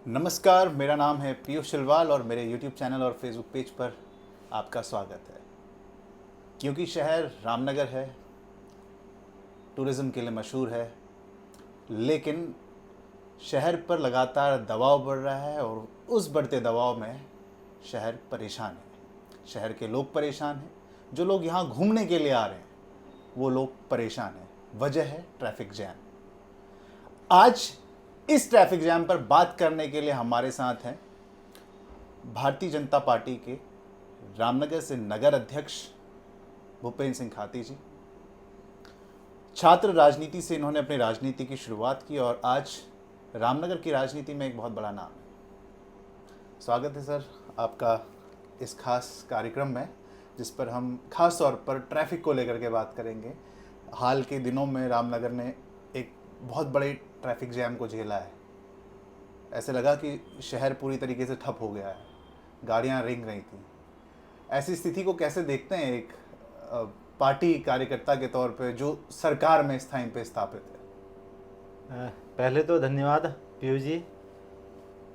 नमस्कार, मेरा नाम है पीयूष सिलवाल और मेरे YouTube चैनल और Facebook पेज पर आपका स्वागत है। क्योंकि शहर रामनगर है, टूरिज़्म के लिए मशहूर है, लेकिन शहर पर लगातार दबाव बढ़ रहा है और उस बढ़ते दबाव में शहर परेशान है। शहर के लोग परेशान हैं, जो लोग यहाँ घूमने के लिए आ रहे हैं वो लोग परेशान हैं। वजह है ट्रैफिक जैम। आज इस ट्रैफिक जैम पर बात करने के लिए हमारे साथ हैं भारतीय जनता पार्टी के रामनगर से नगर अध्यक्ष भूपेंद्र सिंह खाती जी। छात्र राजनीति से इन्होंने अपनी राजनीति की शुरुआत की और आज रामनगर की राजनीति में एक बहुत बड़ा नाम है। स्वागत है सर आपका इस खास कार्यक्रम में, जिस पर हम खास तौर पर ट्रैफिक को लेकर के बात करेंगे। हाल के दिनों में रामनगर ने एक बहुत बड़े ट्रैफिक जैम को झेला है। ऐसे लगा कि शहर पूरी तरीके से ठप हो गया है, गाड़ियां रेंग रही थी। ऐसी स्थिति को कैसे देखते हैं एक पार्टी कार्यकर्ता के तौर पे जो सरकार में इस टाइम पे स्थापित है? पहले तो धन्यवाद पीयूष जी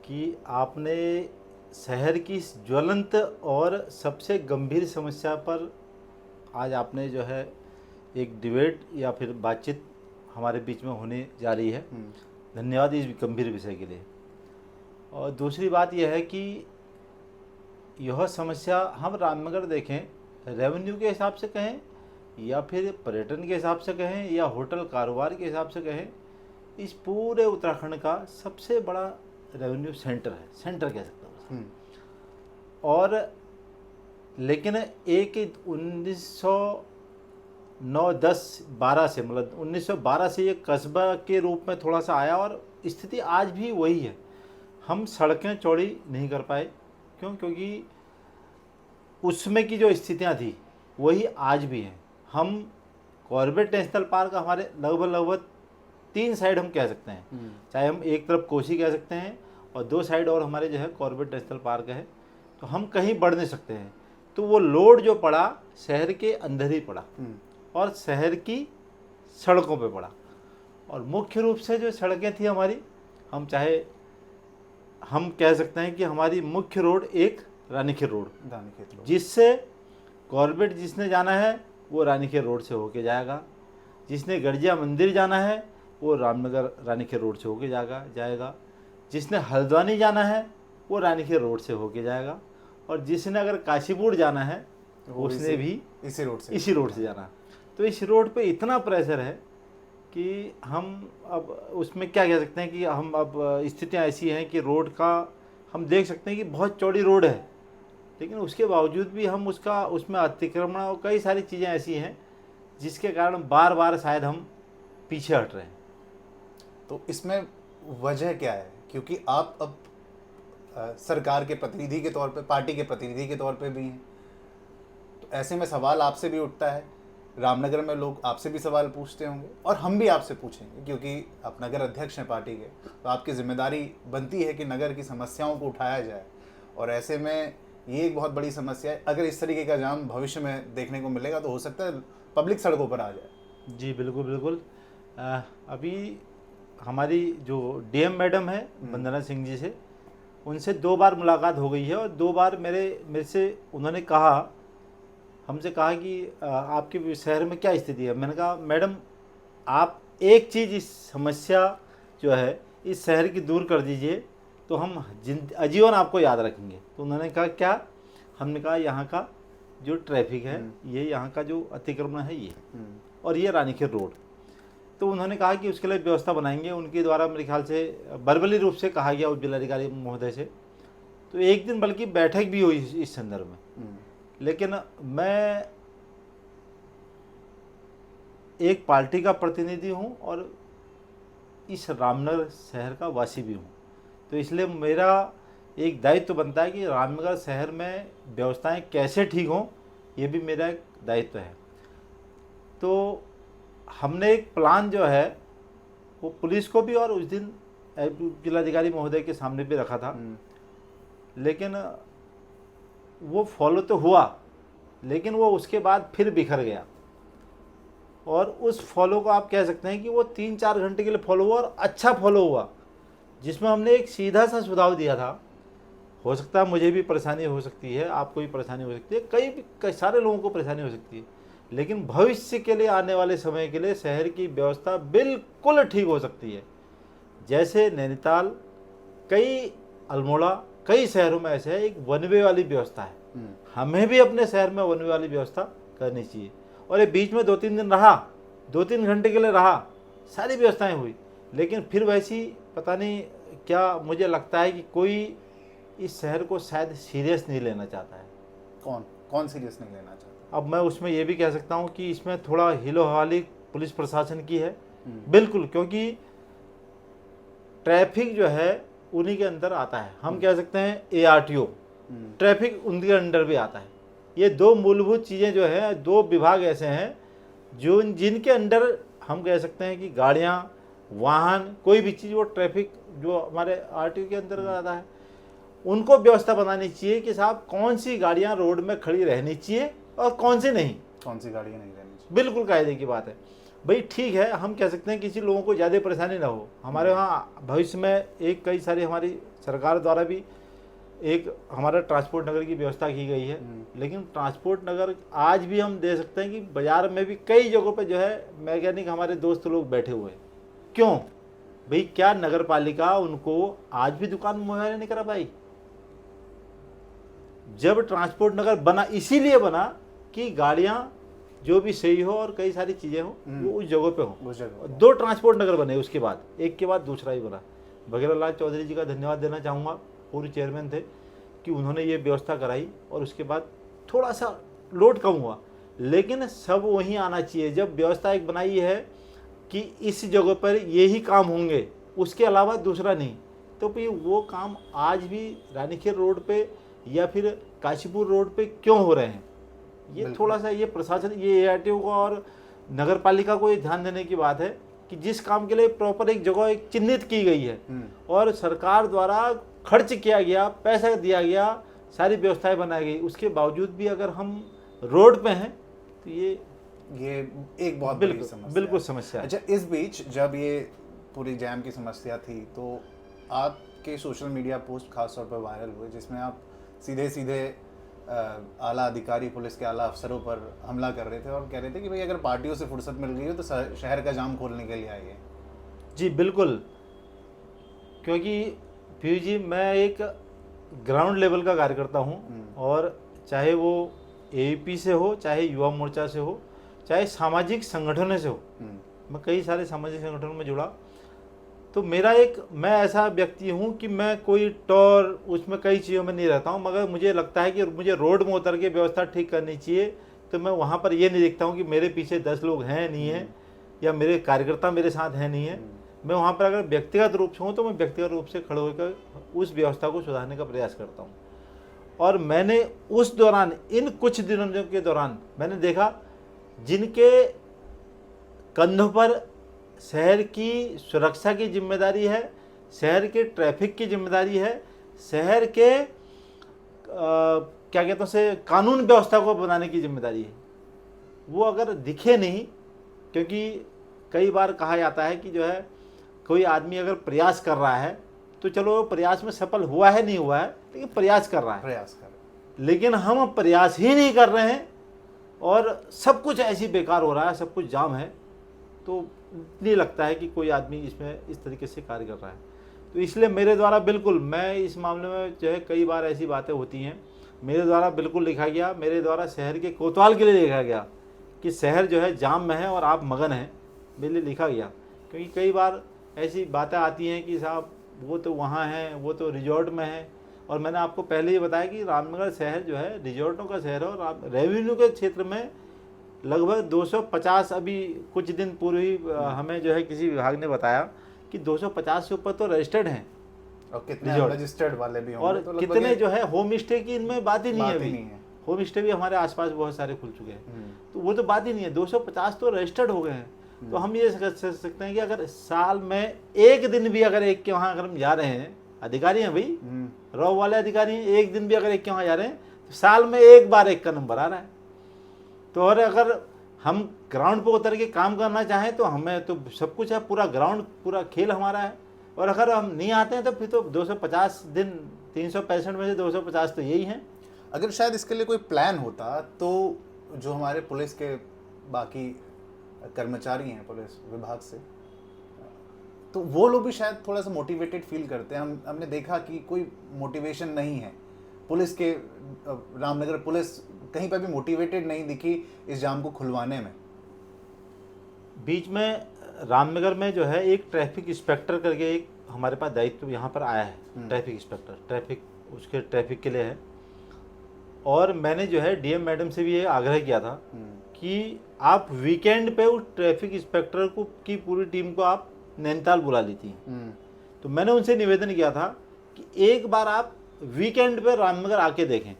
कि आपने शहर की इस ज्वलंत और सबसे गंभीर समस्या पर आज आपने जो है एक डिबेट या फिर बातचीत हमारे बीच में होने जा रही है। धन्यवाद इस गंभीर विषय के लिए। और दूसरी बात यह है कि यह समस्या हम रामनगर देखें, रेवेन्यू के हिसाब से कहें या फिर पर्यटन के हिसाब से कहें या होटल कारोबार के हिसाब से कहें, इस पूरे उत्तराखंड का सबसे बड़ा रेवेन्यू सेंटर है, सेंटर कह सकता हूँ। और लेकिन एक 1909-10-12 से, मतलब 1912 से ये कस्बा के रूप में थोड़ा सा आया और स्थिति आज भी वही है। हम सड़कें चौड़ी नहीं कर पाए। क्योंकि उसमें की जो स्थितियां थी वही आज भी हैं। हम कॉर्बेट नेशनल पार्क हमारे लगभग 3 साइड हम कह सकते हैं, चाहे हम एक तरफ कोसी कह सकते हैं और 2 साइड और हमारे जो है कॉर्बेट नेशनल पार्क है, तो हम कहीं बढ़ नहीं सकते हैं। तो वो लोड जो पड़ा शहर के अंदर ही पड़ा और शहर की सड़कों पे पड़ा। और मुख्य रूप से जो सड़कें थी हमारी, हम कह सकते हैं कि हमारी मुख्य रोड एक रानीखेत रोड, जिससे कॉर्बेट जिसने जाना है वो रानीखेत रोड से होके जाएगा, जिसने गर्जिया मंदिर जाना है वो रामनगर रानीखेत रोड से होके जाएगा, जिसने हल्द्वानी जाना है वो रानीखेत रोड से होके जाएगा, और जिसने अगर काशीपुर जाना है उसने भी इसी रोड से जाना। तो इस रोड पे इतना प्रेशर है कि हम अब उसमें क्या कह सकते हैं कि हम अब स्थितियाँ ऐसी हैं कि रोड का हम देख सकते हैं कि बहुत चौड़ी रोड है, लेकिन उसके बावजूद भी हम उसमें अतिक्रमण और कई सारी चीज़ें ऐसी हैं जिसके कारण बार बार शायद हम पीछे हट रहे हैं। तो इसमें वजह क्या है? क्योंकि आप अब सरकार के प्रतिनिधि के तौर पे, पार्टी के प्रतिनिधि के तौर पे भी हैं, तो ऐसे में सवाल आपसे भी उठता है। रामनगर में लोग आपसे भी सवाल पूछते होंगे और हम भी आपसे पूछेंगे, क्योंकि आप नगर अध्यक्ष हैं पार्टी के, तो आपकी जिम्मेदारी बनती है कि नगर की समस्याओं को उठाया जाए। और ऐसे में ये एक बहुत बड़ी समस्या है। अगर इस तरीके का जाम भविष्य में देखने को मिलेगा तो हो सकता है पब्लिक सड़कों पर आ जाए। जी बिल्कुल। अभी हमारी जो डीएम मैडम है वंदना सिंह जी से, उनसे 2 बार मुलाकात हो गई है और 2 बार मेरे से उन्होंने हमसे कहा कि आपके शहर में क्या स्थिति है। मैंने कहा मैडम, आप एक चीज़ इस समस्या जो है इस शहर की दूर कर दीजिए तो हम आजीवन आपको याद रखेंगे। तो उन्होंने कहा क्या? हमने कहा यहाँ का जो ट्रैफिक है, ये यहाँ का जो अतिक्रमण है ये, और ये रानीखेत रोड। तो उन्होंने कहा कि उसके लिए व्यवस्था बनाएंगे। उनके द्वारा मेरे ख्याल से वर्बली रूप से कहा गया उप जिलाधिकारी महोदय से, तो एक दिन बल्कि बैठक भी हुई इस संदर्भ में। लेकिन मैं एक पार्टी का प्रतिनिधि हूं और इस रामनगर शहर का वासी भी हूं, तो इसलिए मेरा एक दायित्व बनता है कि रामनगर शहर में व्यवस्थाएं कैसे ठीक हों, ये भी मेरा एक दायित्व है। तो हमने एक प्लान जो है वो पुलिस को भी और उस दिन जिलाधिकारी महोदय के सामने भी रखा था, लेकिन वो फॉलो तो हुआ, लेकिन वो उसके बाद फिर बिखर गया। और उस फॉलो को आप कह सकते हैं कि वो 3-4 घंटे के लिए फॉलो हुआ और अच्छा फॉलो हुआ, जिसमें हमने एक सीधा सा सुझाव दिया था। हो सकता है मुझे भी परेशानी हो सकती है, आपको भी परेशानी हो सकती है, कई सारे लोगों को परेशानी हो सकती है, लेकिन भविष्य के लिए, आने वाले समय के लिए शहर की व्यवस्था बिल्कुल ठीक हो सकती है। जैसे नैनीताल, कई अल्मोड़ा, कई शहरों में ऐसे है, एक वन वे वाली व्यवस्था है। हमें भी अपने शहर में वन वे वाली व्यवस्था करनी चाहिए। और ये बीच में 2-3 दिन रहा, 2-3 घंटे के लिए रहा, सारी व्यवस्थाएं हुई, लेकिन फिर वैसी पता नहीं क्या, मुझे लगता है कि कोई इस शहर को शायद सीरियस नहीं लेना चाहता है। कौन सीरियस नहीं लेना चाहता? अब मैं उसमें ये भी कह सकता हूँ कि इसमें थोड़ा हिलो हवाली पुलिस प्रशासन की है, बिल्कुल, क्योंकि ट्रैफिक जो है उन्हीं के अंदर आता है। हम कह सकते हैं ARTO, ट्रैफिक उनके अंडर भी आता है। ये दो मूलभूत चीज़ें जो है, दो विभाग ऐसे हैं जो जिनके अंडर हम कह सकते हैं कि गाड़ियाँ, वाहन, कोई भी चीज़, वो ट्रैफिक जो हमारे RTO के अंदर आता है, उनको व्यवस्था बनानी चाहिए कि साहब कौन सी गाड़ियाँ रोड में खड़ी रहनी चाहिए और कौन सी नहीं, कौन सी गाड़ियाँ नहीं रहनी चाहिए। बिल्कुल कायदे की बात है भाई। ठीक है, हम कह सकते हैं किसी लोगों को ज़्यादा परेशानी ना हो। हमारे वहाँ भविष्य में एक कई सारी हमारी सरकार द्वारा भी एक हमारा ट्रांसपोर्ट नगर की व्यवस्था की गई है, लेकिन ट्रांसपोर्ट नगर आज भी हम दे सकते हैं कि बाज़ार में भी कई जगहों पे जो है मैकेनिक हमारे दोस्त लोग बैठे हुए हैं। क्यों भाई? क्या नगर पालिका उनको आज भी दुकान मुहैया नहीं करा पाई? जब ट्रांसपोर्ट नगर बना, इसीलिए बना कि गाड़ियां जो भी सही हो और कई सारी चीज़ें हो वो उस जगह पे हो। 2 ट्रांसपोर्ट नगर बने, उसके बाद एक के बाद दूसरा ही बना। बघेला लाल चौधरी जी का धन्यवाद देना चाहूँगा, पूर्व चेयरमैन थे, कि उन्होंने ये व्यवस्था कराई और उसके बाद थोड़ा सा लोड कम हुआ, लेकिन सब वहीं आना चाहिए। जब व्यवस्था एक बनाई है कि इस जगह पर यही काम होंगे, उसके अलावा दूसरा नहीं, तो भाई वो काम आज भी रानीखेत रोड पे या फिर काशीपुर रोड पे क्यों हो रहे हैं? ये थोड़ा सा ये प्रशासन, ये ARTO को और नगर पालिका को ये ध्यान देने की बात है कि जिस काम के लिए प्रॉपर एक जगह एक चिन्हित की गई है और सरकार द्वारा खर्च किया गया, पैसा दिया गया, सारी व्यवस्थाएं बनाई गई, उसके बावजूद भी अगर हम रोड पे हैं तो ये एक बहुत बड़ी समस्या, बिल्कुल समस्या है। अच्छा, इस बीच जब ये पूरी जैम की समस्या थी तो आपके सोशल मीडिया पोस्ट खासतौर पर वायरल हुए, जिसमें आप सीधे आला अधिकारी, पुलिस के आला अफसरों पर हमला कर रहे थे और कह रहे थे कि भाई अगर पार्टियों से फुर्सत मिल गई हो तो शहर का जाम खोलने के लिए आइए। जी बिल्कुल, क्योंकि पीयू जी, मैं एक ग्राउंड लेवल का कार्यकर्ता हूँ, और चाहे वो AAP से हो, चाहे युवा मोर्चा से हो, चाहे सामाजिक संगठनों से हो, मैं कई सारे सामाजिक संगठनों में जुड़ा। तो मैं ऐसा व्यक्ति हूँ कि मैं कोई टॉर उसमें कई चीज़ों में नहीं रहता हूँ, मगर मुझे लगता है कि मुझे रोड में उतर के व्यवस्था ठीक करनी चाहिए। तो मैं वहाँ पर ये नहीं देखता हूँ कि मेरे पीछे 10 लोग हैं नहीं हैं, या मेरे कार्यकर्ता मेरे साथ हैं नहीं है। मैं वहाँ पर अगर व्यक्तिगत रूप से हूँ तो मैं व्यक्तिगत रूप से खड़े होकर उस व्यवस्था को सुधारने का प्रयास करता हूँ। और मैंने उस दौरान, इन कुछ दिनों के दौरान मैंने देखा, जिनके कंधों पर शहर की सुरक्षा की जिम्मेदारी है, शहर के ट्रैफिक की जिम्मेदारी है, शहर के क्या कहते हैं, कानून व्यवस्था को बनाने की जिम्मेदारी है, वो अगर दिखे नहीं, क्योंकि कई बार कहा जाता है कि जो है कोई आदमी अगर प्रयास कर रहा है तो चलो प्रयास में सफल हुआ है नहीं हुआ है, लेकिन प्रयास कर रहा है, लेकिन हम प्रयास ही नहीं कर रहे हैं और सब कुछ ऐसी बेकार हो रहा है, सब कुछ जाम है, तो नहीं लगता है कि कोई आदमी इसमें इस तरीके से कार्य कर रहा है। तो इसलिए मेरे द्वारा बिल्कुल, मैं इस मामले में जो है कई बार ऐसी बातें होती हैं, मेरे द्वारा बिल्कुल लिखा गया, मेरे द्वारा शहर के कोतवाल के लिए लिखा गया कि शहर जो है जाम में है और आप मगन हैं, मेरे लिए लिखा गया। क्योंकि कई बार ऐसी बातें आती हैं कि साहब वो तो वहाँ हैं, वो तो रिजॉर्ट में है, और मैंने आपको पहले ही बताया कि रामनगर शहर जो है रिजॉर्टों का शहर है, और रेवेन्यू के क्षेत्र में लगभग 250, अभी कुछ दिन पूर्व ही हमें जो है किसी विभाग ने बताया कि 250 से ऊपर तो रजिस्टर्ड हैं, और कितने रजिस्टर्ड वाले भी होंगे, और तो कितने जो है होम स्टे की इनमें बात ही नहीं है अभी। होम स्टे भी हमारे आसपास बहुत सारे खुल चुके हैं, तो वो तो बात ही नहीं है, 250 तो रजिस्टर्ड हो गए हैं। तो हम ये कह सकते हैं कि अगर साल में एक दिन भी अगर एक के वहाँ अगर हम जा रहे हैं, अधिकारी हैं भाई, रॉ वाले अधिकारी हैं, एक दिन भी अगर एक के वहाँ जा रहे हैं तो साल में एक बार एक का नंबर आ रहा है। तो और अगर हम ग्राउंड पर उतर के काम करना चाहें तो हमें तो सब कुछ है, पूरा ग्राउंड, पूरा खेल हमारा है, और अगर हम नहीं आते हैं तो फिर तो 250 दिन, 365 में से 250 तो यही हैं। अगर शायद इसके लिए कोई प्लान होता तो जो हमारे पुलिस के बाकी कर्मचारी हैं पुलिस विभाग से, तो वो लोग भी शायद थोड़ा सा मोटिवेटेड फील करते हैं। हमने देखा कि कोई मोटिवेशन नहीं है पुलिस के, रामनगर पुलिस कहीं पर भी मोटिवेटेड नहीं दिखी इस जाम को खुलवाने में। बीच में रामनगर में जो है एक ट्रैफिक इंस्पेक्टर करके एक हमारे पास दायित्व यहाँ पर आया है, ट्रैफिक इंस्पेक्टर, ट्रैफिक उसके ट्रैफिक के लिए है। और मैंने जो है डीएम मैडम से भी ये आग्रह किया था कि आप वीकेंड पे उस ट्रैफिक इंस्पेक्टर को की पूरी टीम को आप नैनीताल बुला ली थी। तो मैंने उनसे निवेदन किया था कि एक बार आप वीकेंड पे रामनगर आके देखें,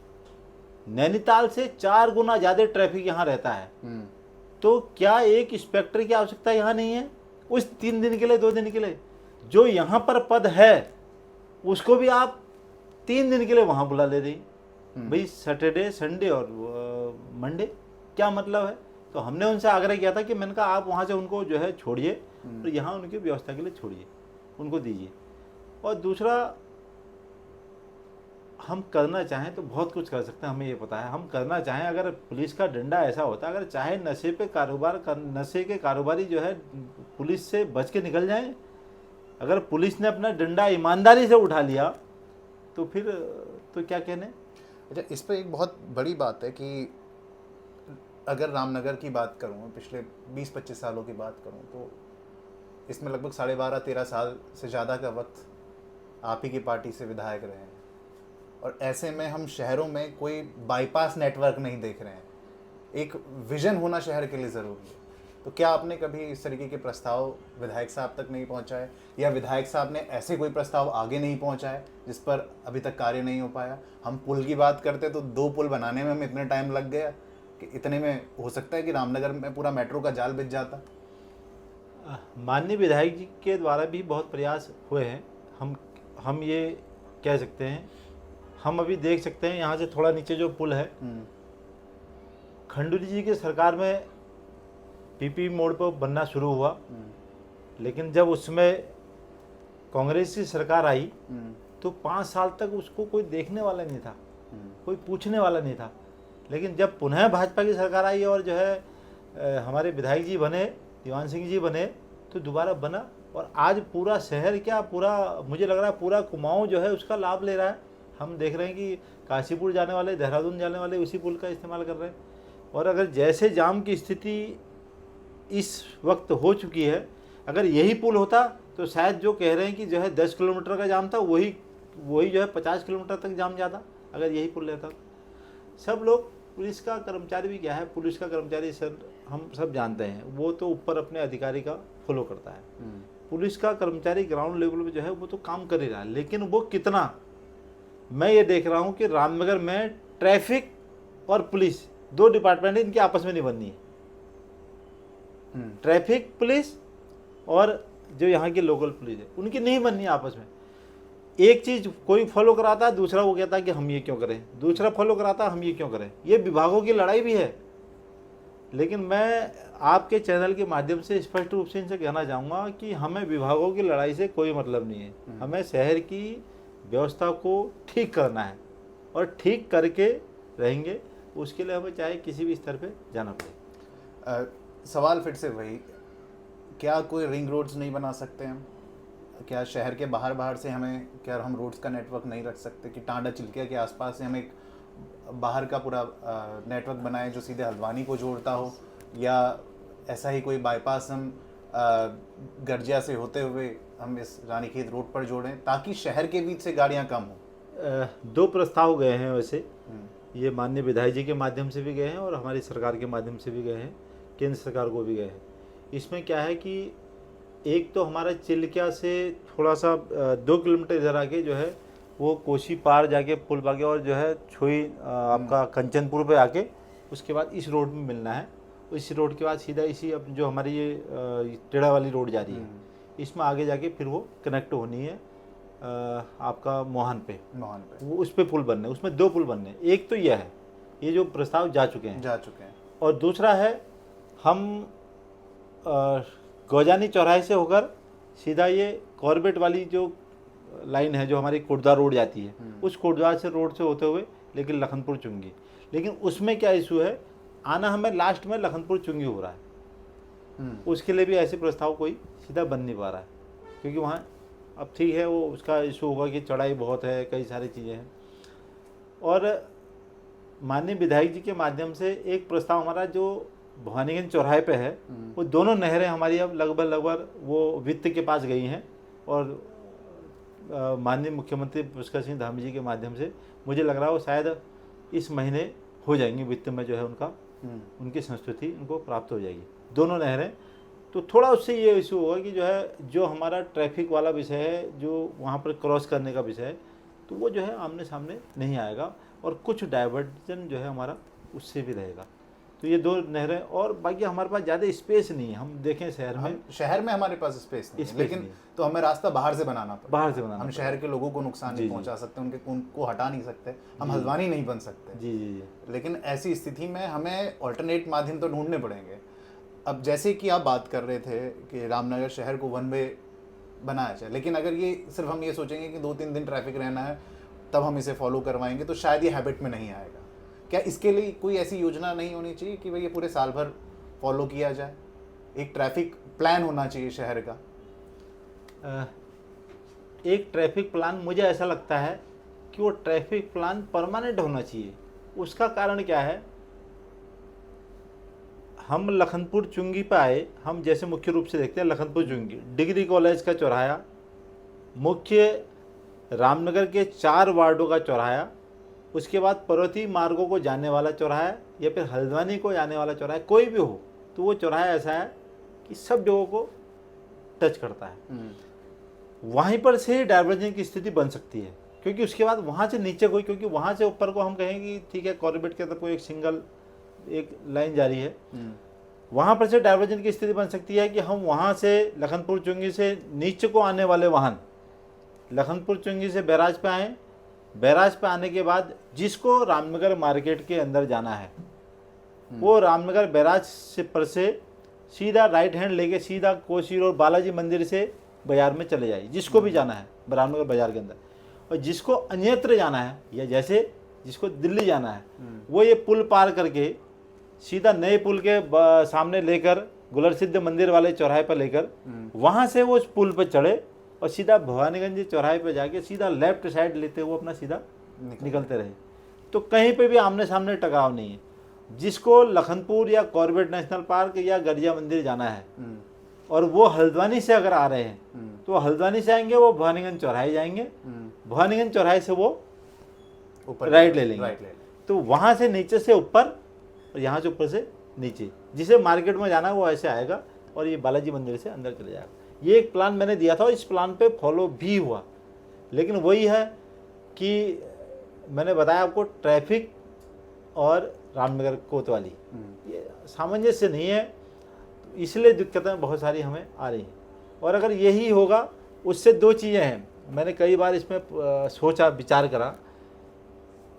नैनीताल से 4 गुना ज़्यादा ट्रैफिक यहाँ रहता है। तो क्या एक इंस्पेक्टर की आवश्यकता यहाँ नहीं है उस 3 दिन के लिए, 2 दिन के लिए? जो यहाँ पर पद है उसको भी आप 3 दिन के लिए वहाँ बुला ले रही भाई, सैटरडे, संडे और मंडे, क्या मतलब है? तो हमने उनसे आग्रह किया था कि मैंने कहा आप वहाँ से उनको जो है छोड़िए और यहाँ उनकी व्यवस्था के लिए छोड़िए, उनको दीजिए। और दूसरा, हम करना चाहें तो बहुत कुछ कर सकते हैं, हमें ये पता है। हम करना चाहें, अगर पुलिस का डंडा ऐसा होता, अगर चाहे नशे पे कारोबार नशे के कारोबारी जो है पुलिस से बच के निकल जाएं, अगर पुलिस ने अपना डंडा ईमानदारी से उठा लिया तो फिर तो क्या कहने। अच्छा, इस पर एक बहुत बड़ी बात है कि अगर रामनगर की बात करूँ, पिछले 20-25 सालों की बात करूँ, तो इसमें लगभग 12.5-13 साल से ज़्यादा का वक्त आप ही की पार्टी से विधायक रहे हैं। और ऐसे में हम शहरों में कोई बाईपास नेटवर्क नहीं देख रहे हैं। एक विजन होना शहर के लिए ज़रूरी है। तो क्या आपने कभी इस तरीके के प्रस्ताव विधायक साहब तक नहीं पहुंचाए, या विधायक साहब ने ऐसे कोई प्रस्ताव आगे नहीं पहुंचाए जिस पर अभी तक कार्य नहीं हो पाया? हम पुल की बात करते तो 2 पुल बनाने में हमें इतना टाइम लग गया कि इतने में हो सकता है कि रामनगर में पूरा मेट्रो का जाल बिछ जाता। माननीय विधायक जी के द्वारा भी बहुत प्रयास हुए हैं। हम ये कह सकते हैं, हम अभी देख सकते हैं यहाँ से थोड़ा नीचे जो पुल है, खंडूरी जी की सरकार में पीपी मोड़ पर बनना शुरू हुआ, लेकिन जब उसमें कांग्रेस की सरकार आई तो 5 साल तक उसको कोई देखने वाला नहीं था, कोई पूछने वाला नहीं था। लेकिन जब पुनः भाजपा की सरकार आई और जो है हमारे विधायक जी बने, दीवान सिंह जी बने, तो दोबारा बना। और आज पूरा शहर, क्या पूरा, मुझे लग रहा है पूरा कुमाऊं जो है उसका लाभ ले रहा है। हम देख रहे हैं कि काशीपुर जाने वाले, देहरादून जाने वाले उसी पुल का इस्तेमाल कर रहे हैं। और अगर जैसे जाम की स्थिति इस वक्त हो चुकी है, अगर यही पुल होता तो शायद जो कह रहे हैं कि जो है 10 किलोमीटर का जाम था, वही जो है 50 किलोमीटर तक जाम जाता, अगर यही पुल रहता। सब लोग, पुलिस का कर्मचारी भी क्या है, पुलिस का कर्मचारी सर हम सब जानते हैं, वो तो ऊपर अपने अधिकारी का फॉलो करता है। पुलिस का कर्मचारी ग्राउंड लेवल पे जो है वो तो काम कर ही रहा है, लेकिन वो कितना, मैं ये देख रहा हूँ कि रामनगर में ट्रैफिक और पुलिस 2 डिपार्टमेंट इनकी आपस में नहीं बननी है। ट्रैफिक पुलिस और जो यहाँ की लोकल पुलिस है, उनकी नहीं बननी है आपस में। एक चीज़ कोई फॉलो कराता है, दूसरा वो कहता है कि हम ये क्यों करें, दूसरा फॉलो कराता है हम ये क्यों करें। ये विभागों की लड़ाई भी है। लेकिन मैं आपके चैनल के माध्यम से स्पष्ट रूप से इनसे कहना चाहूँगा कि हमें विभागों की लड़ाई से कोई मतलब नहीं है। हमें शहर की व्यवस्था को ठीक करना है और ठीक करके रहेंगे, उसके लिए हमें चाहे किसी भी स्तर पे जाना पड़े। सवाल फिर से वही, क्या कोई रिंग रोड्स नहीं बना सकते हम? क्या शहर के बाहर से हमें, क्या हम रोड्स का नेटवर्क नहीं रख सकते कि टांडा चिल्किया के आसपास से हम एक बाहर का पूरा नेटवर्क बनाएं जो सीधे हल्द्वानी को जोड़ता हो, या ऐसा ही कोई बाईपास हम गर्जिया से होते हुए हम इस रानीखेत रोड पर जोड़ें ताकि शहर के बीच से गाड़ियां कम हो? 2 प्रस्ताव गए हैं वैसे, ये माननीय विधायक जी के माध्यम से भी गए हैं और हमारी सरकार के माध्यम से भी गए हैं, केंद्र सरकार को भी गए हैं। इसमें क्या है कि एक तो हमारा चिल्किया से थोड़ा सा 2 किलोमीटर इधर आके जो है वो कोसी पार जाके पुल बागे और जो है छोई आपका कंचनपुर पे आके उसके बाद इस रोड में मिलना है। इस रोड के बाद सीधा इसी अब जो हमारी ये टेढ़ा वाली रोड जा रही है, इसमें आगे जाके फिर वो कनेक्ट होनी है आपका मोहन पे वो उस पे पुल बनने, उसमें 2 पुल बनने। एक तो यह है, ये जो प्रस्ताव जा चुके हैं। और दूसरा है हम गौजानी चौराहे से होकर सीधा ये कॉर्बेट वाली जो लाइन है जो हमारी कोटद्वार रोड जाती है, उस कोटद्वार से रोड से होते हुए लेकिन लखनपुर चुंगी, लेकिन उसमें क्या इशू है, आना हमें लास्ट में लखनपुर चुंगी हो रहा है। उसके लिए भी ऐसे प्रस्ताव कोई सीधा बन नहीं पा रहा है, क्योंकि वहाँ अब ठीक है वो उसका इशू होगा कि चढ़ाई बहुत है, कई सारी चीज़ें हैं। और माननीय विधायक जी के माध्यम से एक प्रस्ताव हमारा जो भवानीगंज चौराहे पे है, वो दोनों नहरें हमारी अब लगभग वो वित्त के पास गई हैं, और माननीय मुख्यमंत्री पुष्कर सिंह धामी जी के माध्यम से मुझे लग रहा है वो शायद इस महीने हो जाएंगी, वित्त में जो है उनका उनकी संस्तुति उनको प्राप्त हो जाएगी दोनों नहरें। तो थोड़ा उससे ये इशू होगा कि जो है जो हमारा ट्रैफिक वाला विषय है, जो वहाँ पर क्रॉस करने का विषय है, तो वो जो है आमने सामने नहीं आएगा, और कुछ डाइवर्जन जो है हमारा उससे भी रहेगा। तो ये दो नहरें, और बाकी हमारे पास ज़्यादा स्पेस नहीं है। हम देखें शहर में हमारे पास स्पेस नहीं है, लेकिन तो हमें रास्ता बाहर से बनाना पड़ेगा। बाहर से बनाना, हम शहर के लोगों को नुकसान नहीं पहुंचा सकते, उनको हटा नहीं सकते, हम हल्द्वानी नहीं बन सकते। जी। लेकिन ऐसी स्थिति में हमें ऑल्टरनेट माध्यम तो ढूंढने पड़ेंगे। अब जैसे कि आप बात कर रहे थे कि रामनगर शहर को वन वे बनाया जाए, लेकिन अगर ये सिर्फ हम ये सोचेंगे कि 2-3 दिन ट्रैफिक रहना है तब हम इसे फॉलो करवाएंगे, तो शायद ये हैबिट में नहीं आएगा। क्या इसके लिए कोई ऐसी योजना नहीं होनी चाहिए कि भाई ये पूरे साल भर फॉलो किया जाए? एक ट्रैफिक प्लान होना चाहिए शहर का। एक ट्रैफिक प्लान, मुझे ऐसा लगता है कि वो ट्रैफिक प्लान परमानेंट होना चाहिए। उसका कारण क्या है, हम लखनपुर चुंगी पे आए, हम जैसे मुख्य रूप से देखते हैं लखनपुर चुंगी, डिग्री कॉलेज का चौराहा, मुख्य रामनगर के 4 वार्डों का चौराहा, उसके बाद पर्वतीय मार्गों को जाने वाला चौराहा या फिर हल्द्वानी को जाने वाला चौराहा, कोई भी हो, तो वो चौराहा ऐसा है कि सब जगहों को टच करता है। वहीं पर से डाइवर्जन की स्थिति बन सकती है, क्योंकि उसके बाद वहाँ से नीचे कोई, क्योंकि वहाँ से ऊपर को हम कहें कि ठीक है कॉर्बेट के तरफ कोई एक सिंगल एक लाइन जारी है, वहाँ पर से डाइवर्जन की स्थिति बन सकती है कि हम वहाँ से लखनपुर चुंगी से नीचे को आने वाले वाहन लखनपुर चुंगी से बैराज पे आए, बैराज पे आने के बाद जिसको रामनगर मार्केट के अंदर जाना है वो रामनगर बैराज से पर से सीधा राइट हैंड लेके सीधा कोसी और बालाजी मंदिर से बाजार में चले जाए, जिसको भी जाना है रामनगर बाजार के अंदर। और जिसको अन्यत्र जाना है, या जैसे जिसको दिल्ली जाना है, वो ये पुल पार करके सीधा नए पुल के सामने लेकर गुलर सिद्ध मंदिर वाले चौराहे पर लेकर वहाँ से वो उस पुल पर चढ़े और सीधा भवानीगंज चौराहे पर जाके सीधा लेफ्ट साइड लेते हुए अपना सीधा निकलते रहे। तो कहीं पे भी आमने सामने टकराव नहीं है। जिसको लखनपुर या कॉर्बेट नेशनल पार्क या गरिया मंदिर जाना है और वो हल्द्वानी से अगर आ रहे हैं तो हल्द्वानी से आएंगे, वो भवानीगंज चौराहे जाएंगे, भवानीगंज चौराहे से वो राइट ले लेंगे, तो वहाँ से नीचे से ऊपर और यहाँ से ऊपर से नीचे, जिसे मार्केट में जाना है वो ऐसे आएगा और ये बालाजी मंदिर से अंदर चले जाएगा। ये एक प्लान मैंने दिया था और इस प्लान पे फॉलो भी हुआ, लेकिन वही है कि मैंने बताया आपको ट्रैफिक और रामनगर कोतवाली ये सामंजस्य नहीं है, इसलिए दिक्कतें बहुत सारी हमें आ रही हैं। और अगर यही होगा, उससे 2 चीज़ें हैं, मैंने कई बार इसमें सोचा विचार करा।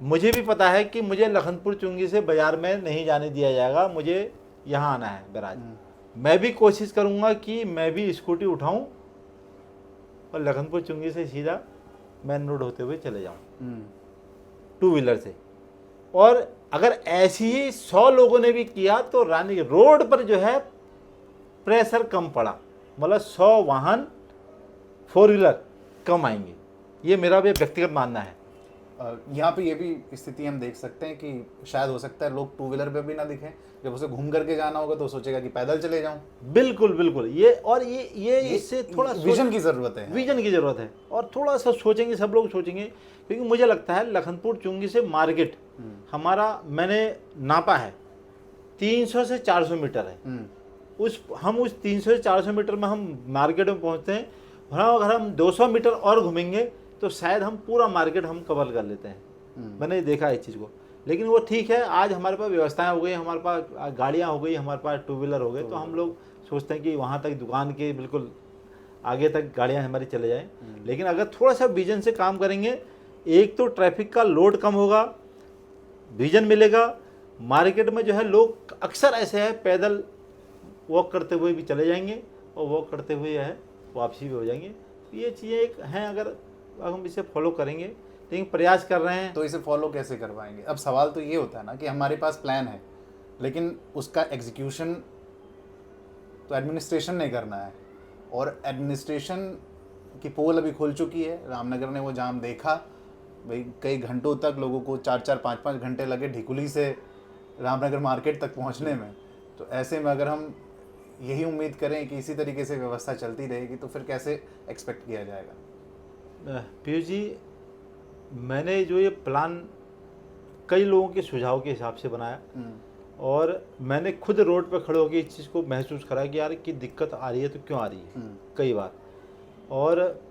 मुझे भी पता है कि मुझे लखनपुर चुंगी से बाजार में नहीं जाने दिया जाएगा, मुझे यहाँ आना है बैराज। मैं भी कोशिश करूँगा कि मैं भी स्कूटी उठाऊँ और लखनपुर चुंगी से सीधा मेन रोड होते हुए चले जाऊँ 2 व्हीलर से। और अगर ऐसी ही 100 लोगों ने भी किया तो रानी रोड पर जो है प्रेशर कम पड़ा, मतलब 100 वाहन 4 व्हीलर कम आएंगे, ये मेरा भी व्यक्तिगत मानना है। यहाँ पे ये भी स्थिति हम देख सकते हैं कि शायद हो सकता है लोग 2 व्हीलर पे भी ना दिखें, जब उसे घूम करके जाना होगा तो सोचेगा कि पैदल चले जाऊं। बिल्कुल बिल्कुल, ये इससे थोड़ा विजन की ज़रूरत है, विजन की ज़रूरत है, और थोड़ा सा सोचेंगे, सब लोग सोचेंगे, क्योंकि मुझे लगता है लखनपुर चुंगी से मार्केट हमारा मैंने नापा है 300 से 400 मीटर है। हम उस 300 से 400 मीटर में हम मार्केट में पहुँचते हैं, और अगर हम 200 मीटर और घूमेंगे तो शायद हम पूरा मार्केट हम कवर कर लेते हैं। मैंने देखा इस चीज़ को, लेकिन वो ठीक है, आज हमारे पास व्यवस्थाएं हो गई, हमारे पास गाड़ियाँ हो गई, हमारे पास 2 व्हीलर हो गए, तो हम लोग सोचते हैं कि वहाँ तक दुकान के बिल्कुल आगे तक गाड़ियाँ हमारी चले जाएं। लेकिन अगर थोड़ा सा विजन से काम करेंगे, एक तो ट्रैफिक का लोड कम होगा, विजन मिलेगा, मार्केट में जो है लोग अक्सर ऐसे है पैदल वॉक करते हुए भी चले जाएंगे और वॉक करते हुए है वापसी भी हो जाएंगे, ये चीज़ें एक हैं, अगर हम इसे फॉलो करेंगे, लेकिन प्रयास कर रहे हैं। तो इसे फॉलो कैसे करवाएंगे? अब सवाल तो ये होता है ना कि हमारे पास प्लान है, लेकिन उसका एग्जीक्यूशन तो एडमिनिस्ट्रेशन ने करना है, और एडमिनिस्ट्रेशन की पोल अभी खुल चुकी है। रामनगर ने वो जाम देखा भाई, कई घंटों तक लोगों को 4-4, 5-5 घंटे लगे ढिकुली से रामनगर मार्केट तक पहुंचने में। तो ऐसे में अगर हम यही उम्मीद करें कि इसी तरीके से व्यवस्था चलती रहेगी, तो फिर कैसे एक्सपेक्ट किया जाएगा? पीयूष जी, मैंने जो ये प्लान कई लोगों के सुझाव के हिसाब से बनाया, और मैंने खुद रोड पर खड़े होकर इस चीज़ को महसूस करा कि यार कि दिक्कत आ रही है तो क्यों आ रही है कई बार। और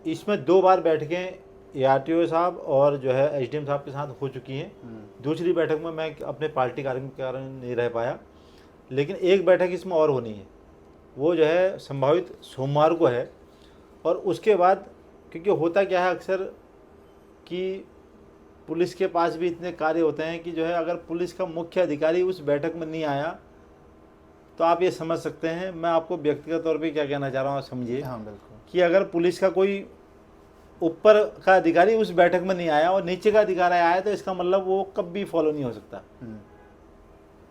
इसमें 2 बार बैठकें ARTO साहब और जो है SDM साहब के साथ हो चुकी हैं। दूसरी बैठक में मैं अपने पार्टी कार्य के कारण नहीं रह पाया, लेकिन एक बैठक इसमें और होनी है, वो जो है संभावित सोमवार को है। और उसके बाद, क्योंकि होता क्या है अक्सर कि पुलिस के पास भी इतने कार्य होते हैं कि जो है अगर पुलिस का मुख्य अधिकारी उस बैठक में नहीं आया तो आप ये समझ सकते हैं, मैं आपको व्यक्तिगत तौर पे क्या कहना चाह रहा हूँ, समझिए। हाँ बिल्कुल। कि अगर पुलिस का कोई ऊपर का अधिकारी उस बैठक में नहीं आया और नीचे का अधिकारी आया, तो इसका मतलब वो कभी फॉलो नहीं हो सकता,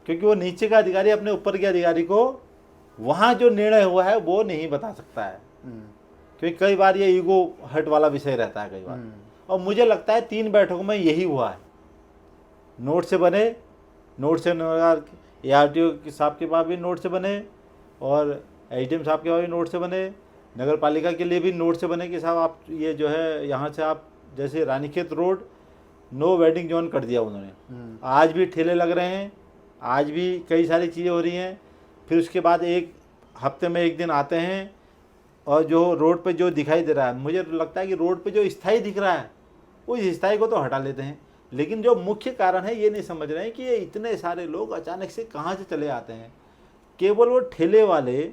क्योंकि वो नीचे का अधिकारी अपने ऊपर के अधिकारी को वहाँ जो निर्णय हुआ है वो नहीं बता सकता है, क्योंकि कई बार ये ईगो हर्ट वाला विषय रहता है कई बार। और मुझे लगता है 3 बैठकों में यही हुआ है। नोट से बने, नोट से ARTO साहब के पास भी नोट से बने, और SDM साहब के पास भी नोट से बने, नगर पालिका के लिए भी नोट से बने कि साहब आप ये जो है यहाँ से आप जैसे Ranikhet road no waiting zone कर दिया उन्होंने। आज भी ठेले लग रहे हैं, आज भी कई सारी चीज़ें हो रही हैं। फिर उसके बाद एक हफ्ते में 1 दिन आते हैं, और जो रोड पे जो दिखाई दे रहा है, मुझे लगता है कि रोड पे जो स्थायी दिख रहा है उस स्थायी को तो हटा लेते हैं, लेकिन जो मुख्य कारण है ये नहीं समझ रहे हैं कि ये इतने सारे लोग अचानक से कहाँ से चले आते हैं। केवल वो ठेले वाले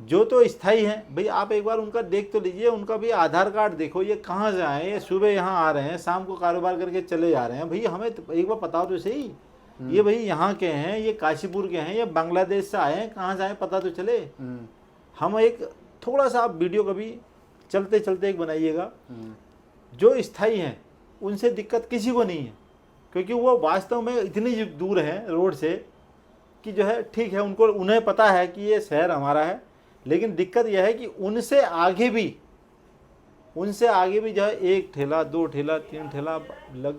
जो तो स्थायी हैं, भाई आप एक बार उनका देख तो लीजिए, उनका भी आधार कार्ड देखो, ये कहाँ से आए, ये सुबह यहाँ आ रहे हैं, शाम को कारोबार करके चले जा रहे हैं। भाई हमें तो एक बार बताओ तो सही, ये भाई यहाँ के हैं, ये काशीपुर के हैं, ये बांग्लादेश से आए हैं, कहाँ से आए पता तो चले। हम एक थोड़ा सा आप वीडियो कभी चलते चलते एक बनाइएगा, जो स्थायी हैं उनसे दिक्कत किसी को नहीं है, क्योंकि वो वास्तव में इतनी दूर हैं रोड से कि जो है ठीक है, उन्हें पता है कि ये शहर हमारा है, लेकिन दिक्कत यह है कि उनसे आगे भी जो है 1 ठेला 2 ठेला 3 ठेला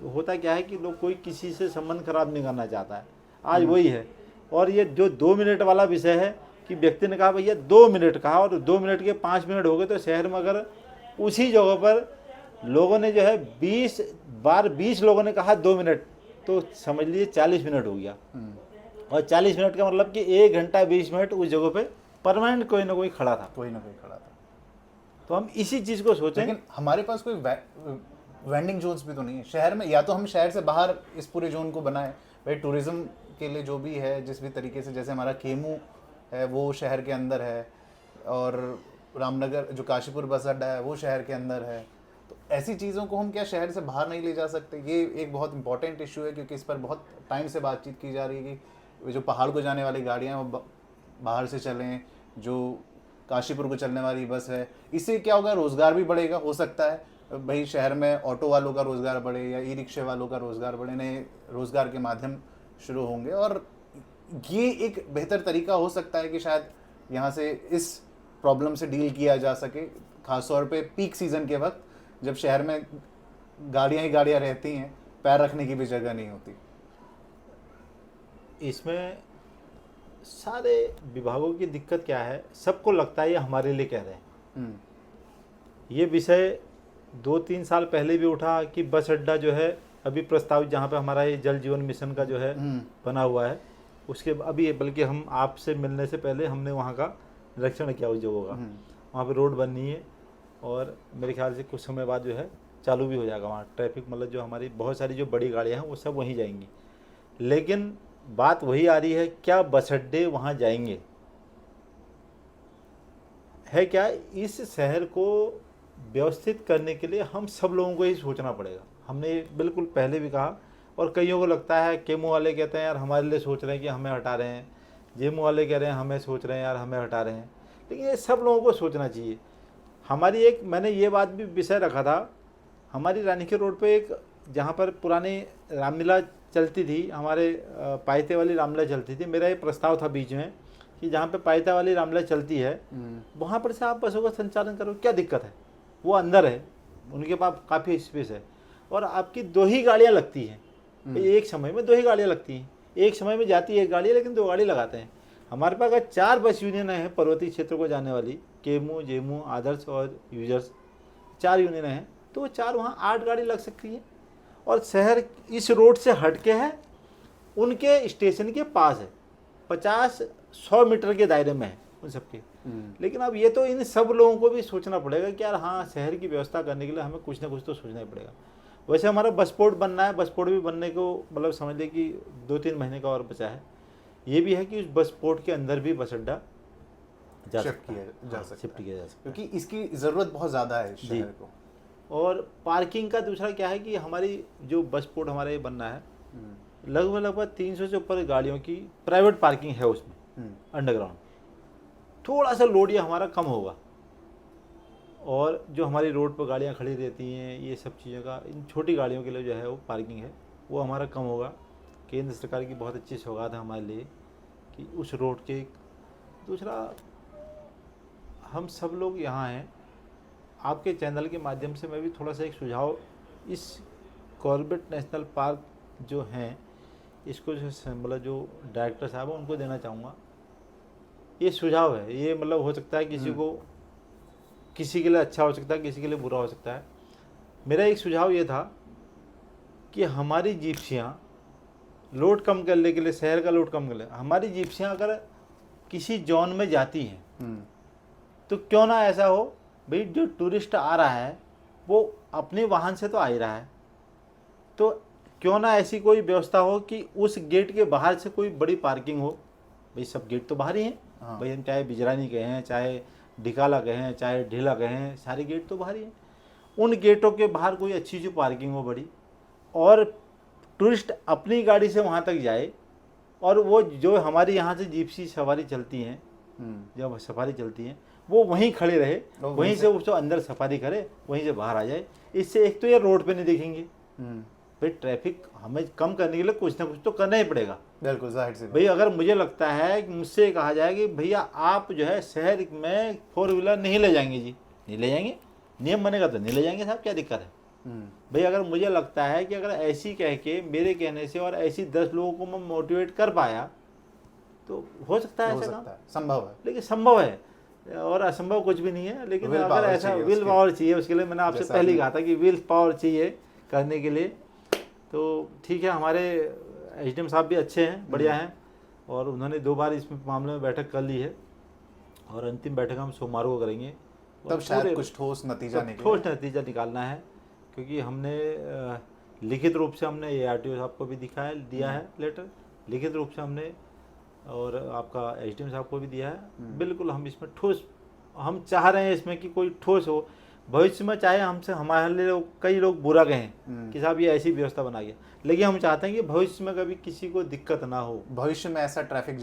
होता क्या है कि लोग कोई किसी से संबंध खराब नहीं करना चाहता है, आज वही है। और ये जो 2 मिनट वाला विषय है कि व्यक्ति ने कहा भैया 2 मिनट कहा, और 2 मिनट के 5 मिनट हो गए, तो शहर में अगर उसी जगह पर लोगों ने जो है 20 बार 20 लोगों ने कहा 2 मिनट, तो समझ लीजिए 40 मिनट हो गया। और 40 मिनट का मतलब कि 1 घंटा 20 मिनट उस जगह पे परमानेंट कोई ना कोई खड़ा था। तो हम इसी चीज़ को सोचें। लेकिन हमारे पास कोई वेंडिंग जोन्स भी तो नहीं है शहर में, या तो हम शहर से बाहर इस पूरे जोन को बनाएं भाई, टूरिज्म के लिए जो भी है, जिस भी तरीके से, जैसे हमारा केमू है वो शहर के अंदर है, और रामनगर जो काशीपुर बस अड्डा है वो शहर के अंदर है। तो ऐसी चीज़ों को हम क्या शहर से बाहर नहीं ले जा सकते? ये एक बहुत इंपॉर्टेंट इशू है, क्योंकि इस पर बहुत टाइम से बातचीत की जा रही है कि जो पहाड़ को जाने वाली गाड़ियाँ वो बाहर से चलें, जो काशीपुर को चलने वाली बस है, इससे क्या होगा, रोज़गार भी बढ़ेगा। हो सकता है भाई शहर में ऑटो वालों का रोज़गार बढ़े या ई-रिक्शे वालों का रोज़गार बढ़े, नए रोज़गार के माध्यम शुरू होंगे, और ये एक बेहतर तरीका हो सकता है कि शायद यहाँ से इस प्रॉब्लम से डील किया जा सके, ख़ासतौर पे पीक सीज़न के वक्त, जब शहर में गाड़ियाँ ही गाड़ियाँ रहती हैं, पैर रखने की भी जगह नहीं होती। इसमें सारे विभागों की दिक्कत क्या है, सबको लगता है ये हमारे लिए कह रहे हैं। ये विषय 2-3 साल पहले भी उठा कि बस अड्डा जो है अभी प्रस्तावित, जहाँ पे हमारा ये जल जीवन मिशन का जो है बना हुआ है, उसके अभी बल्कि हम आपसे मिलने से पहले हमने वहाँ का निरीक्षण किया उस जगह का। वहाँ पे रोड बननी है, और मेरे ख्याल से कुछ समय बाद जो है चालू भी हो जाएगा वहाँ ट्रैफिक, मतलब जो हमारी बहुत सारी जो बड़ी गाड़ियाँ हैं वो सब वहीं जाएंगी। लेकिन बात वही आ रही है, क्या बस अड्डे वहाँ जाएंगे? है क्या, इस शहर को व्यवस्थित करने के लिए हम सब लोगों को ही सोचना पड़ेगा। हमने बिल्कुल पहले भी कहा, और कईयों को लगता है, केमू वाले कहते हैं यार हमारे लिए सोच रहे हैं कि हमें हटा रहे हैं, जेमू वाले कह रहे हैं हमें सोच रहे हैं यार हमें हटा रहे हैं, लेकिन ये सब लोगों को सोचना चाहिए। हमारी एक, मैंने ये बात भी विषय रखा था, हमारी रानीखेत रोड पे एक, जहाँ पर पुरानी रामलीला चलती थी, हमारे पायते वाली रामलीला चलती थी, मेरा ये प्रस्ताव था बीच में कि जहाँ पे पायता वाली रामलीला चलती है वहाँ पर से आप बसों का संचालन करो, क्या दिक्कत है? वो अंदर है, उनके पास काफ़ी स्पेस है, और आपकी 2 ही गाड़ियाँ लगती हैं, एक समय में 2 ही गाड़ियाँ लगती हैं, एक समय में जाती है एक गाड़ी, लेकिन 2 गाड़ी लगाते हैं। हमारे पास अगर 4 बस यूनियन हैं पर्वतीय क्षेत्र को जाने वाली, केमू, जेमू, आदर्श और यूजर्स, 4 यूनियन हैं, तो वो 4 वहाँ 8 गाड़ी लग सकती है। और शहर इस रोड से हटके है, उनके स्टेशन के पास है, 50-100 मीटर के दायरे में है उन सबके। लेकिन अब ये तो इन सब लोगों को भी सोचना पड़ेगा कि यार हाँ, शहर की व्यवस्था करने के लिए हमें कुछ ना कुछ तो सोचना ही पड़ेगा। वैसे हमारा बस पोर्ट बनना है, बस पोर्ट भी बनने को मतलब समझ लें कि 2-3 महीने का और बचा है। ये भी है कि उस बस पोर्ट के अंदर भी बस अड्डा शिफ्ट किया जा सकता है, क्योंकि इसकी ज़रूरत बहुत ज़्यादा है शहर को। और पार्किंग का दूसरा क्या है कि हमारी जो बस पोर्ट हमारा ये बनना है, लगभग 300 से ऊपर गाड़ियों की प्राइवेट पार्किंग है उसमें अंडरग्राउंड। थोड़ा सा लोड ये हमारा कम होगा, और जो हमारी रोड पर गाड़ियाँ खड़ी रहती हैं, ये सब चीज़ों का, इन छोटी गाड़ियों के लिए जो है वो पार्किंग है वो हमारा कम होगा। केंद्र सरकार की बहुत अच्छी सौगात है हमारे लिए कि उस रोड के। दूसरा, हम सब लोग यहाँ हैं, आपके चैनल के माध्यम से मैं भी थोड़ा सा एक सुझाव इस कॉर्बेट नेशनल पार्क जो हैं, इसको जो मतलब जो डायरेक्टर साहब हैं उनको देना चाहूँगा। ये सुझाव है, ये मतलब हो सकता है किसी को, किसी के लिए अच्छा हो सकता है, किसी के लिए बुरा हो सकता है। मेरा एक सुझाव ये था कि हमारी जिप्सियाँ लोड कम करने के लिए, शहर का लोड कम कर ले, हमारी जिप्सियाँ अगर किसी जोन में जाती हैं तो क्यों ना ऐसा हो भाई, जो टूरिस्ट आ रहा है वो अपने वाहन से तो आ ही रहा है, तो क्यों ना ऐसी कोई व्यवस्था हो कि उस गेट के बाहर से कोई बड़ी पार्किंग हो। भाई सब गेट तो बाहर ही हैं, भाई हम चाहे बिजरानी कहें, चाहे डिकाला कहें, चाहे ढीला कहें, सारे गेट तो बाहर ही हैं। उन गेटों के बाहर कोई अच्छी सी पार्किंग हो बड़ी, और टूरिस्ट अपनी गाड़ी से वहाँ तक जाए, और वो जो हमारी यहाँ से जीप्सी सवारी चलती हैं, जब सफारी चलती हैं, वो वहीं खड़े रहे, वहीं से उसको अंदर सफारी करे, वहीं से बाहर आ जाए। इससे एक तो ये रोड पे नहीं देखेंगे, भाई ट्रैफिक हमें कम करने के लिए कुछ ना कुछ तो करना ही पड़ेगा। बिल्कुल जाहिर सी भाई अगर मुझे लगता है कि मुझसे कहा जाए कि भैया आप जो है शहर में 4 व्हीलर नहीं ले जाएंगे जी, नहीं ले जाएंगे, नियम बनेगा तो नहीं ले जाएंगे साहब, क्या दिक्कत है? भाई अगर मुझे लगता है कि अगर ऐसी कह के मेरे कहने से और ऐसी 10 लोगों को मैं मोटिवेट कर पाया तो हो सकता है, ऐसा काम संभव है। लेकिन संभव है, और असंभव कुछ भी नहीं है। लेकिन अगर ऐसा विल पावर चाहिए उसके लिए, मैंने आपसे पहले ही कहा था कि विल पावर चाहिए करने के लिए, तो ठीक है। हमारे एचडीएम साहब भी अच्छे हैं, बढ़िया हैं, और उन्होंने 2 बार इस मामले में बैठक कर ली है, और अंतिम बैठक हम सोमवार को करेंगे। तब शायद कुछ ठोस नतीजा निकालना है, क्योंकि हमने लिखित रूप से हमने ARTO साहब को भी दिया है लेटर, लिखित रूप से हमने, और आपका एचडीएम साहब को भी दिया है। बिल्कुल हम इसमें ठोस, हम चाह रहे हैं इसमें कि कोई ठोस हो भविष्य में। चाहे हमसे हमारे लिए कई लोग बुरा कहें कि साहब ये ऐसी व्यवस्था बना गया, लेकिन हम चाहते हैं कि भविष्य में कभी किसी को दिक्कत ना हो, भविष्य में ऐसा ट्रैफिक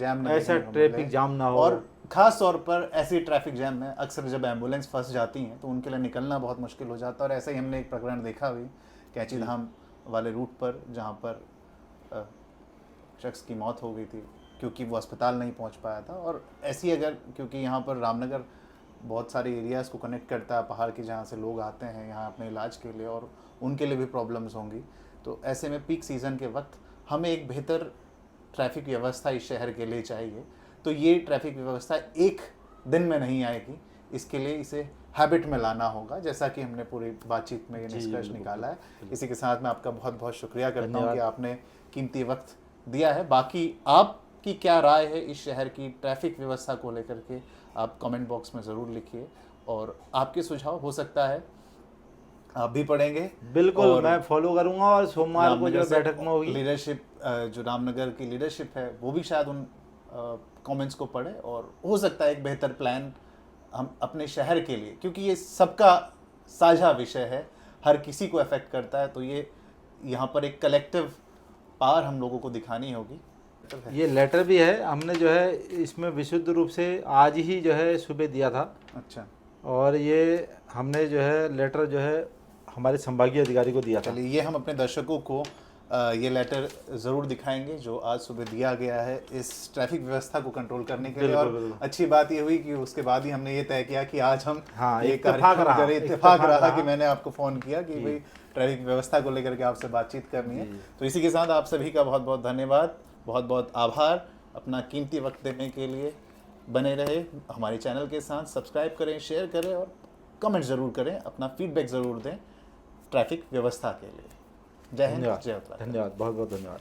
जाम ना हो। और खास तौर पर ऐसी ट्रैफिक जैम में अक्सर जब एम्बुलेंस फंस जाती हैं तो उनके लिए निकलना बहुत मुश्किल हो जाता है। और ऐसा ही हमने एक प्रकरण देखा भी कैंची धाम वाले रूट पर, जहाँ पर शख्स की मौत हो गई थी क्योंकि वो अस्पताल नहीं पहुँच पाया था। और ऐसी अगर, क्योंकि यहाँ पर रामनगर बहुत सारे एरियाज़ को कनेक्ट करता है पहाड़ के, जहाँ से लोग आते हैं यहाँ अपने इलाज के लिए, और उनके लिए भी प्रॉब्लम्स होंगी। तो ऐसे में पीक सीज़न के वक्त हमें एक बेहतर ट्रैफिक व्यवस्था इस शहर के लिए चाहिए। तो ये ट्रैफिक व्यवस्था एक दिन में नहीं आएगी, इसके लिए इसे हैबिट में लाना होगा, जैसा कि हमने पूरी बातचीत में ये निष्कर्ष निकाला है। इसी के साथ मैं आपका बहुत बहुत शुक्रिया करता हूँ कि आपने कीमती वक्त दिया है। बाकी आपकी क्या राय है इस शहर की ट्रैफिक व्यवस्था को लेकर के, आप कमेंट बॉक्स में ज़रूर लिखिए, और आपके सुझाव हो सकता है आप भी पढ़ेंगे। बिल्कुल मैं फॉलो करूंगा, और सोमवार को जो बैठक में होगी लीडरशिप, जो रामनगर की लीडरशिप है वो भी शायद उन कमेंट्स को पढ़े, और हो सकता है एक बेहतर प्लान हम अपने शहर के लिए, क्योंकि ये सबका साझा विषय है, हर किसी को अफेक्ट करता है। तो ये यहाँ पर एक कलेक्टिव पावर हम लोगों को दिखानी होगी। ये लेटर भी है, हमने जो है इसमें विशुद्ध रूप से आज ही जो है सुबह दिया था। अच्छा, और ये हमने जो है लेटर जो है हमारे संभागीय अधिकारी को दिया था। चलिए, ये हम अपने दर्शकों को ये लेटर ज़रूर दिखाएंगे जो आज सुबह दिया गया है इस ट्रैफिक व्यवस्था को कंट्रोल करने के लिए। बिल्कुल, और बिल्कुल। अच्छी बात ये हुई कि उसके बाद ही हमने ये तय किया कि आज हम हाँ, ये इत्तेफाक कार्यक्रम रहा, करें। इत्तेफाक इत्तेफाक रहा रहा। कि मैंने आपको फ़ोन किया कि भाई ट्रैफिक व्यवस्था को लेकर के आपसे बातचीत करनी है। तो इसी के साथ आप सभी का बहुत बहुत धन्यवाद, बहुत बहुत आभार अपना कीमती वक्त देने के लिए। बने रहे हमारे चैनल के साथ, सब्सक्राइब करें, शेयर करें और कमेंट ज़रूर करें, अपना फीडबैक ज़रूर दें ट्रैफिक व्यवस्था के लिए। जय हिंद, धन्यवाद, जय उत्तराखंड। धन्यवाद, बहुत बहुत धन्यवाद।